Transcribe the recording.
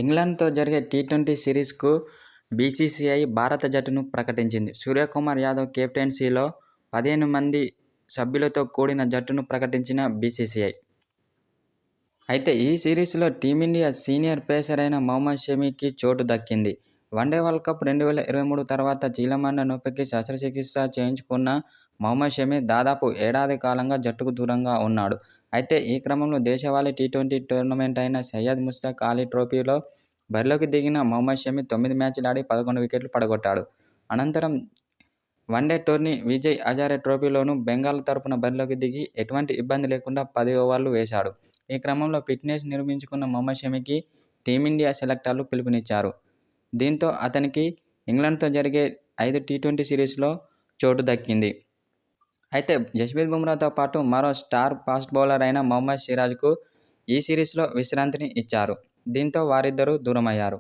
ఇంగ్లాండ్తో జరిగే T20 సిరీస్కు BCCI భారత జట్టును ప్రకటించింది. సూర్యకుమార్ యాదవ్ కెప్టెన్సీలో 15 మంది సభ్యులతో కూడిన జట్టును ప్రకటించిన బీసీసీఐ. అయితే ఈ సిరీస్లో టీమిండియా సీనియర్ పేసర్ అయిన మహమ్మద్ షమీకి చోటు దక్కింది. వన్డే వరల్డ్కప్ 2023 తర్వాత చీలమండ నొప్పికి శస్త్రచికిత్స చేయించుకున్న మహమ్మద్ షమీ దాదాపు ఏడాది కాలంగా జట్టుకు దూరంగా ఉన్నాడు. అయితే ఈ క్రమంలో దేశవాళీ టీ20 టోర్నమెంట్ అయిన సయ్యద్ ముస్తక్ అలీ ట్రోఫీలో బరిలోకి దిగిన మహమ్మద్ షమీ 9 మ్యాచ్లు ఆడి 11 వికెట్లు పడగొట్టాడు. అనంతరం వన్డే టోర్నీ విజయ్ హజారే ట్రోఫీలోనూ బెంగాల్ తరపున బరిలోకి దిగి ఎటువంటి ఇబ్బంది లేకుండా 10 ఓవర్లు వేశాడు. ఈ క్రమంలో ఫిట్నెస్ నిరూపించుకున్న మహమ్మద్ షమీకి టీమిండియా సెలెక్టర్లు పిలుపునిచ్చారు. దీంతో అతనికి ఇంగ్లాండ్తో జరిగే 5 టీ20 సిరీస్లో చోటు దక్కింది. అయితే జస్ప్రీత్ బుమ్రాతో పాటు మరో స్టార్ ఫాస్ట్ బౌలర్ అయిన మహమ్మద్ సిరాజ్కు ఈ సిరీస్లో విశ్రాంతిని ఇచ్చారు. దీంతో వారిద్దరూ దూరమయ్యారు.